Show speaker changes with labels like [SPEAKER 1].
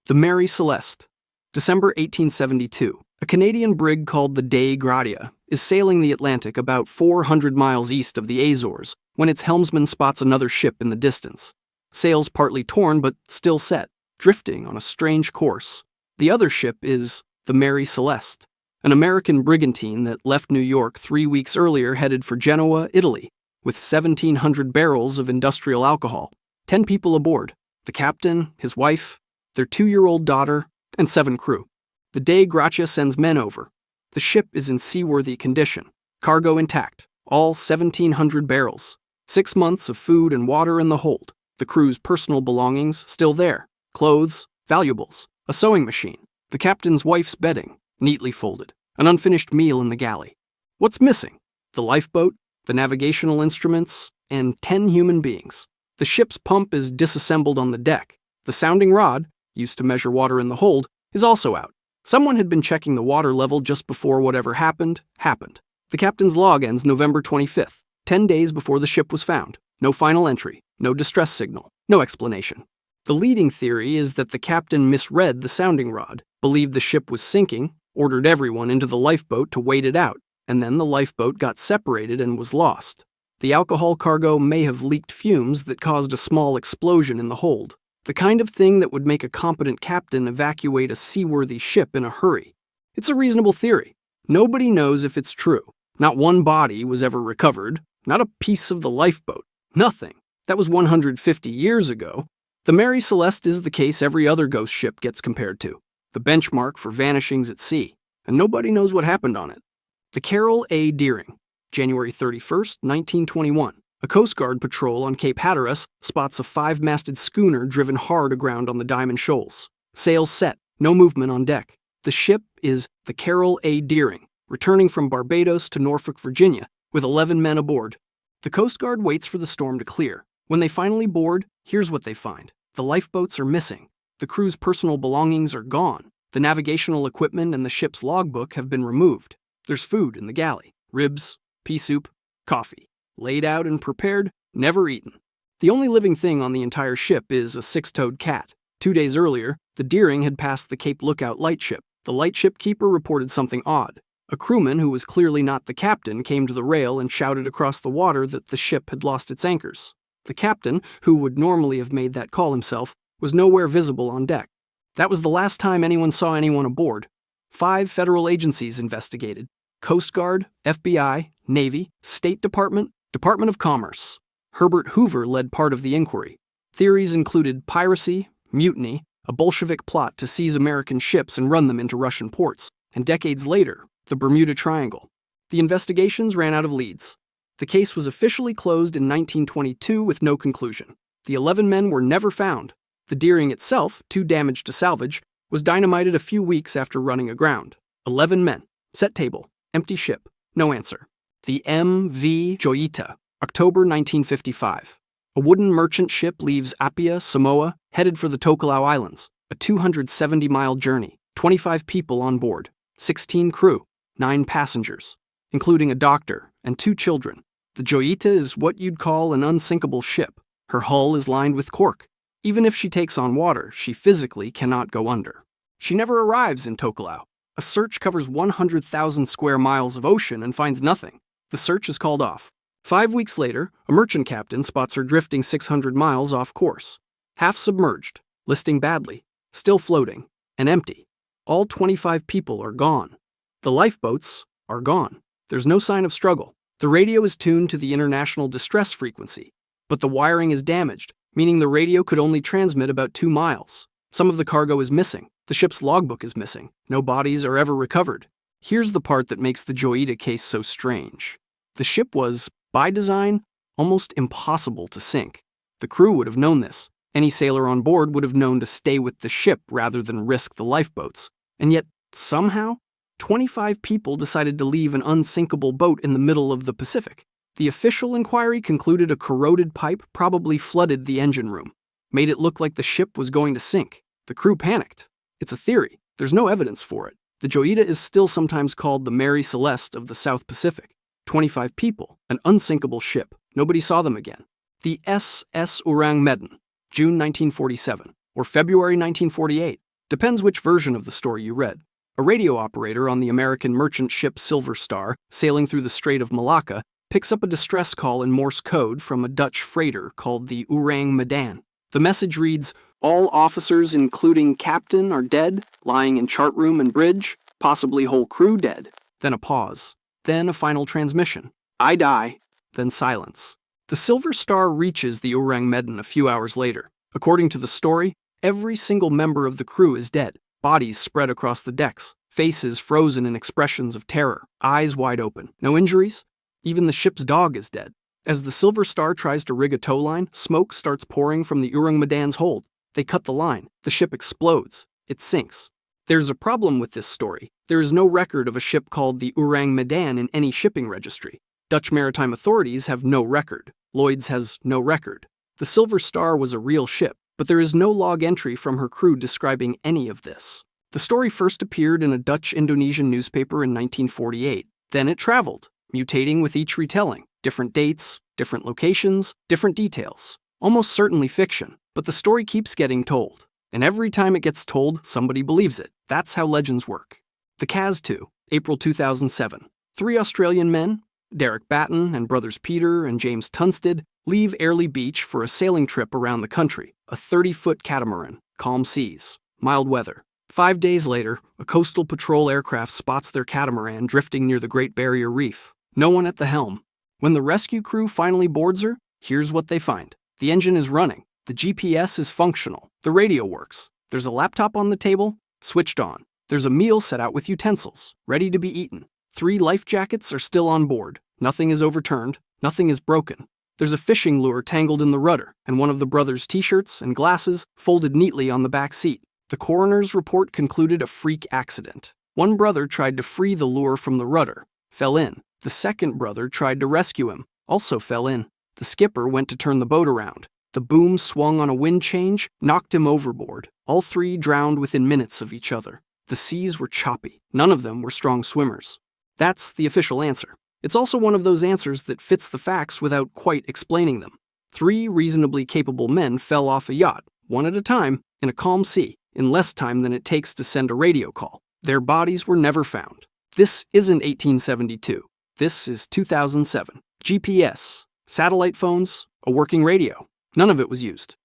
[SPEAKER 1] The Mary Celeste. December 1872. A Canadian brig called the Dei Gratia is sailing the Atlantic about 400 miles east of the Azores when its helmsman spots another ship in the distance. Sails partly torn but still set, drifting on a strange course. The other ship is the Mary Celeste, an American brigantine that left New York 3 weeks earlier headed for Genoa, Italy, with 1,700 barrels of industrial alcohol, 10 people aboard, the captain, his wife, their 2-year-old daughter, and 7 crew. The Dei Gratia sends men over. The ship is in seaworthy condition, cargo intact, all 1,700 barrels, 6 months of food and water in the hold, the crew's personal belongings still there, clothes, valuables, a sewing machine, the captain's wife's bedding, neatly folded, an unfinished meal in the galley. What's missing? The lifeboat, the navigational instruments, and 10 human beings. The ship's pump is disassembled on the deck. The sounding rod, used to measure water in the hold, is also out. Someone had been checking the water level just before whatever happened. The captain's log ends November 25th, 10 days before the ship was found. No final entry, no distress signal, no explanation. The leading theory is that the captain misread the sounding rod, believed the ship was sinking, ordered everyone into the lifeboat to wait it out, and then the lifeboat got separated and was lost. The alcohol cargo may have leaked fumes that caused a small explosion in the hold, the kind of thing that would make a competent captain evacuate a seaworthy ship in a hurry. It's a reasonable theory. Nobody knows if it's true. Not one body was ever recovered, not a piece of the lifeboat, nothing. That was 150 years ago. The Mary Celeste is the case every other ghost ship gets compared to, the benchmark for vanishings at sea, and nobody knows what happened on it. The Carroll A. Deering, January 31st, 1921. A Coast Guard patrol on Cape Hatteras spots a 5-masted schooner driven hard aground on the Diamond Shoals. Sails set, no movement on deck. The ship is the Carroll A. Deering, returning from Barbados to Norfolk, Virginia, with 11 men aboard. The Coast Guard waits for the storm to clear. When they finally board, here's what they find. The lifeboats are missing. The crew's personal belongings are gone. The navigational equipment and the ship's logbook have been removed. There's food in the galley, ribs, pea soup, coffee. Laid out and prepared, never eaten. The only living thing on the entire ship is a 6-toed cat. 2 days earlier, the Deering had passed the Cape Lookout lightship. The lightship keeper reported something odd. A crewman who was clearly not the captain came to the rail and shouted across the water that the ship had lost its anchors. The captain, who would normally have made that call himself, was nowhere visible on deck. That was the last time anyone saw anyone aboard. 5 federal agencies investigated: Coast Guard, FBI, Navy, State Department, Department of Commerce. Herbert Hoover led part of the inquiry. Theories included piracy, mutiny, a Bolshevik plot to seize American ships and run them into Russian ports, and decades later, the Bermuda Triangle. The investigations ran out of leads. The case was officially closed in 1922 with no conclusion. The 11 men were never found. The Deering itself, too damaged to salvage, was dynamited a few weeks after running aground. 11 men, set table, empty ship, no answer. The MV Joyita, October 1955. A wooden merchant ship leaves Apia, Samoa, headed for the Tokelau Islands, a 270-mile journey, 25 people on board, 16 crew, 9 passengers, including a doctor and 2 children. The Joyita is what you'd call an unsinkable ship. Her hull is lined with cork. Even if she takes on water, she physically cannot go under. She never arrives in Tokelau. A search covers 100,000 square miles of ocean and finds nothing. The search is called off. 5 weeks later, a merchant captain spots her drifting 600 miles off course. Half submerged, listing badly, still floating, and empty. All 25 people are gone. The lifeboats are gone. There's no sign of struggle. The radio is tuned to the international distress frequency, but the wiring is damaged, meaning the radio could only transmit about 2 miles. Some of the cargo is missing. The ship's logbook is missing. No bodies are ever recovered. Here's the part that makes the Joyita case so strange. The ship was, by design, almost impossible to sink. The crew would have known this. Any sailor on board would have known to stay with the ship rather than risk the lifeboats. And yet, somehow, 25 people decided to leave an unsinkable boat in the middle of the Pacific. The official inquiry concluded a corroded pipe probably flooded the engine room, made it look like the ship was going to sink. The crew panicked. It's a theory. There's no evidence for it. The Joyita is still sometimes called the Mary Celeste of the South Pacific. 25 people, an unsinkable ship. Nobody saw them again. The SS Ourang Medan, June 1947, or February 1948. Depends which version of the story you read. A radio operator on the American merchant ship Silver Star, sailing through the Strait of Malacca, picks up a distress call in Morse code from a Dutch freighter called the Ourang Medan. The message reads, "All officers, including captain, are dead, lying in chart room and bridge, possibly whole crew dead." Then a pause. Then a final transmission. "I die." Then silence. The Silver Star reaches the Ourang Medan a few hours later. According to the story, every single member of the crew is dead. Bodies spread across the decks, faces frozen in expressions of terror, eyes wide open. No injuries? Even the ship's dog is dead. As the Silver Star tries to rig a tow line, smoke starts pouring from the Ourang Medan's hold. They cut the line. The ship explodes. It sinks. There's a problem with this story. There is no record of a ship called the Ourang Medan in any shipping registry. Dutch maritime authorities have no record. Lloyd's has no record. The Silver Star was a real ship, but there is no log entry from her crew describing any of this. The story first appeared in a Dutch-Indonesian newspaper in 1948. Then it traveled, mutating with each retelling. Different dates, different locations, different details. Almost certainly fiction, but the story keeps getting told. And every time it gets told, somebody believes it. That's how legends work. The Kaz II, April 2007. 3 Australian men, Derek Batten and brothers Peter and James Tunstead, leave Airlie Beach for a sailing trip around the country, a 30-foot catamaran, calm seas, mild weather. 5 days later, a coastal patrol aircraft spots their catamaran drifting near the Great Barrier Reef. No one at the helm. When the rescue crew finally boards her, here's what they find. The engine is running. The GPS is functional. The radio works. There's a laptop on the table, switched on. There's a meal set out with utensils, ready to be eaten. 3 life jackets are still on board. Nothing is overturned. Nothing is broken. There's a fishing lure tangled in the rudder, and one of the brothers' t-shirts and glasses folded neatly on the back seat. The coroner's report concluded a freak accident. One brother tried to free the lure from the rudder, fell in. The second brother tried to rescue him, also fell in. The skipper went to turn the boat around. The boom swung on a wind change, knocked him overboard. All 3 drowned within minutes of each other. The seas were choppy. None of them were strong swimmers. That's the official answer. It's also one of those answers that fits the facts without quite explaining them. 3 reasonably capable men fell off a yacht, one at a time, in a calm sea, in less time than it takes to send a radio call. Their bodies were never found. This isn't 1872. This is 2007. GPS, satellite phones, a working radio. None of it was used.